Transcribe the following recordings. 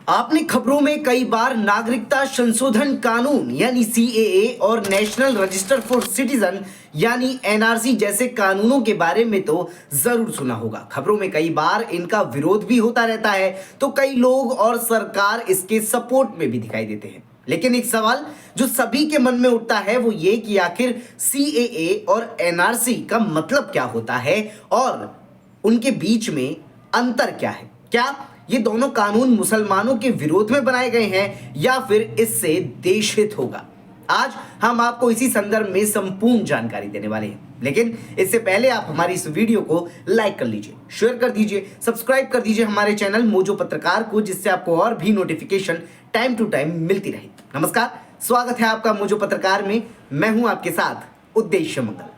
आपने खबरों में कई बार नागरिकता संशोधन कानून यानी सीएए और नेशनल रजिस्टर फॉर सिटीजन यानी एनआरसी जैसे कानूनों के बारे में तो जरूर सुना होगा। खबरों में कई बार इनका विरोध भी होता रहता है, तो कई लोग और सरकार इसके सपोर्ट में भी दिखाई देते हैं। लेकिन एक सवाल जो सभी के मन में उठता है वो ये कि आखिर सीएए और एनआरसी का मतलब क्या होता है और उनके बीच में अंतर क्या है। क्या ये दोनों कानून मुसलमानों के विरोध में बनाए गए हैं या फिर इससे देश हित होगा? आज हम आपको इसी संदर्भ में संपूर्ण जानकारी देने वाले हैं। लेकिन इससे पहले आप हमारी इस वीडियो को लाइक कर लीजिए, शेयर कर दीजिए, सब्सक्राइब कर दीजिए हमारे चैनल मोजो पत्रकार को, जिससे आपको और भी नोटिफिकेशन टाइम टू टाइम मिलती रहे। नमस्कार, स्वागत है आपका मोजो पत्रकार में। मैं हूं आपके साथ उद्देश्य मंगल।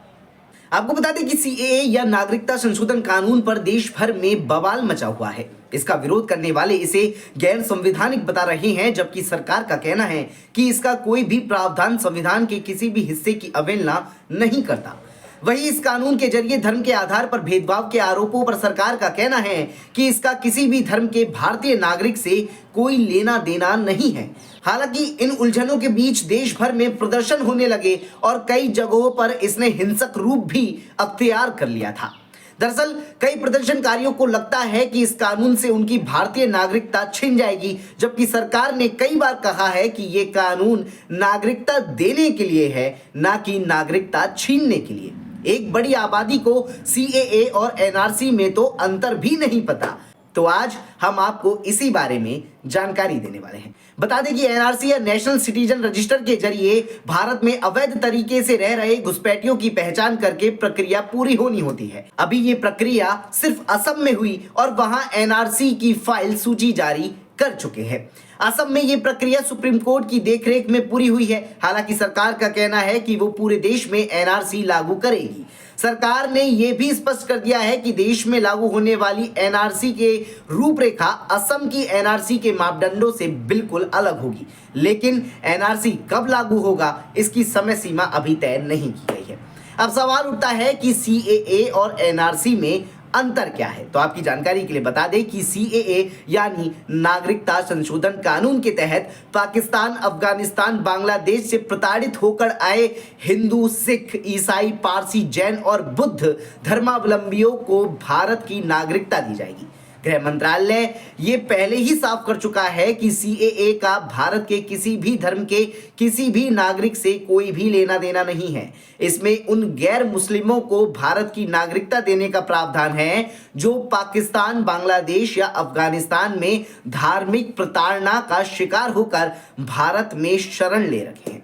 आपको बता दें कि सीएए या नागरिकता संशोधन कानून पर देश भर में बवाल मचा हुआ है। इसका विरोध करने वाले इसे गैर संवैधानिक बता रहे हैं, जबकि सरकार का कहना है कि इसका कोई भी प्रावधान संविधान के किसी भी हिस्से की अवहेलना नहीं करता। वहीं इस कानून के जरिए धर्म के आधार पर भेदभाव के आरोपों पर सरकार का कहना है कि इसका किसी भी धर्म के भारतीय नागरिक से कोई लेना देना नहीं है। हालांकि इन उलझनों के बीच देश भर में प्रदर्शन होने लगे और कई जगहों पर इसने हिंसक रूप भी अख्तियार कर लिया था। दरअसल कई प्रदर्शनकारियों को लगता है कि इस कानून से उनकी भारतीय नागरिकता छिन जाएगी, जबकि सरकार ने कई बार कहा है कि ये कानून नागरिकता देने के लिए है, ना कि नागरिकता छीनने के लिए। एक बड़ी आबादी को सीएए और एनआरसी में तो अंतर भी नहीं पता, तो आज हम आपको इसी बारे में जानकारी देने वाले हैं। बता दें कि एनआरसी या नेशनल सिटीजन रजिस्टर के जरिए भारत में अवैध तरीके से रह रहे घुसपैठियों की पहचान करके प्रक्रिया पूरी होनी होती है। अभी ये प्रक्रिया सिर्फ असम में हुई और वहां एनआरसी की फाइल सूची जारी कर चुके हैं। असम में ये प्रक्रिया सुप्रीम कोर्ट की देखरेख में पूरी हुई है। हालांकि सरकार का कहना है कि वो पूरे देश में एनआरसी लागू करेगी। सरकार ने यह भी स्पष्ट कर दिया है कि देश में लागू होने वाली एनआरसी के रूपरेखा असम की एनआरसी के मापदंडों से बिल्कुल अलग होगी। लेकिन एनआरसी कब लागू होगा, इसकी समय सीमा अभी तय नहीं की गई है। अब सवाल उठता है कि सीएए और एनआरसी में अंतर क्या है। तो आपकी जानकारी के लिए बता दें कि सीएए यानी नागरिकता संशोधन कानून के तहत पाकिस्तान, अफगानिस्तान, बांग्लादेश से प्रताड़ित होकर आए हिंदू, सिख, ईसाई, पारसी, जैन और बुद्ध धर्मावलंबियों को भारत की नागरिकता दी जाएगी। गृह मंत्रालय ये पहले ही साफ कर चुका है कि सीएए का भारत के किसी भी धर्म के किसी भी नागरिक से कोई भी लेना देना नहीं है। इसमें उन गैर मुस्लिमों को भारत की नागरिकता देने का प्रावधान है जो पाकिस्तान, बांग्लादेश या अफगानिस्तान में धार्मिक प्रताड़ना का शिकार होकर भारत में शरण ले रखे हैं।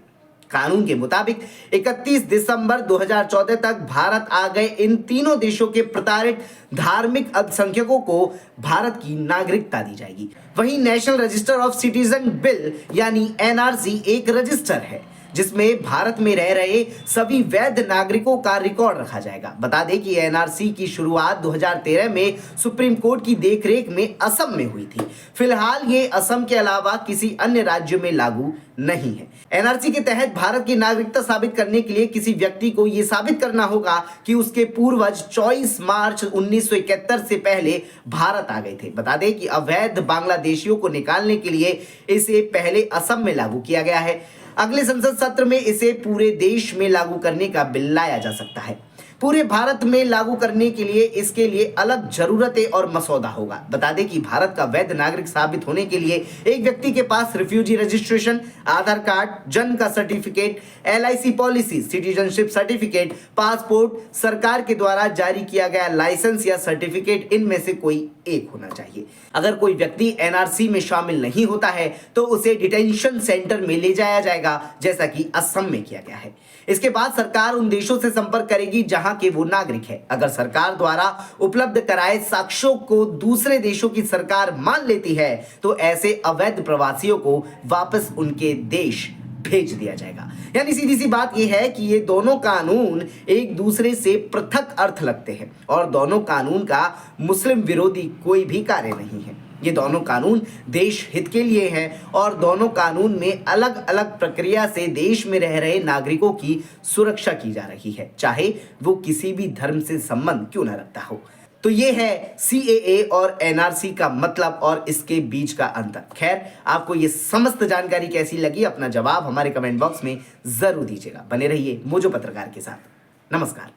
कानून के मुताबिक 31 दिसंबर 2014 तक भारत आ गए इन तीनों देशों के प्रताड़ित धार्मिक अल्पसंख्यकों को भारत की नागरिकता दी जाएगी। वहीं national register of citizen bill यानी एनआरसी एक रजिस्टर है जिसमें भारत में रह रहे सभी वैध नागरिकों का रिकॉर्ड रखा जाएगा। बता दें कि एनआरसी की शुरुआत 2013 में सुप्रीम कोर्ट की देखरेख में असम में हुई थी। फिलहाल ये असम के अलावा किसी अन्य राज्य में लागू नहीं है। एनआरसी के तहत भारत की नागरिकता साबित करने के लिए किसी व्यक्ति को यह साबित करना होगा कि उसके पूर्वज 24 मार्च 1971 से पहले भारत आ गए थे। बता दें कि अवैध बांग्लादेशियों को निकालने के लिए इसे पहले असम में लागू किया गया है। अगले संसद सत्र में इसे पूरे देश में लागू करने का बिल लाया जा सकता है। पूरे भारत में लागू करने के लिए इसके लिए अलग जरूरतें और मसौदा होगा। बता दें कि भारत का वैध नागरिक साबित होने के लिए एक व्यक्ति के पास रिफ्यूजी रजिस्ट्रेशन, आधार कार्ड, जन्म का certificate, LIC policy, citizenship certificate, passport, सरकार के द्वारा जारी किया गया लाइसेंस या सर्टिफिकेट, इनमें से कोई एक होना चाहिए। अगर कोई व्यक्ति एनआरसी में शामिल नहीं होता है तो उसे डिटेंशन सेंटर में ले जाया जाएगा, जैसा कि असम में किया गया है। इसके बाद सरकार उन देशों से संपर्क करेगी जहां के वो नागरिक है। अगर सरकार द्वारा उपलब्ध कराए साक्ष्यों को दूसरे देशों की सरकार मान लेती है तो ऐसे अवैध प्रवासियों को वापस उनके देश भेज दिया जाएगा। यानी सीधी सी बात यह है कि ये दोनों कानून एक दूसरे से पृथक अर्थ लगते हैं और दोनों कानून का मुस्लिम विरोधी कोई भी कार्य नहीं है। ये दोनों कानून देश हित के लिए हैं और दोनों कानून में अलग अलग प्रक्रिया से देश में रह रहे नागरिकों की सुरक्षा की जा रही है, चाहे वो किसी भी धर्म से संबंध क्यों न रखता हो। तो ये है CAA और NRC का मतलब और इसके बीच का अंतर। खैर, आपको ये समस्त जानकारी कैसी लगी, अपना जवाब हमारे कमेंट बॉक्स में जरूर दीजिएगा। बने रहिए मोजो पत्रकार के साथ। नमस्कार।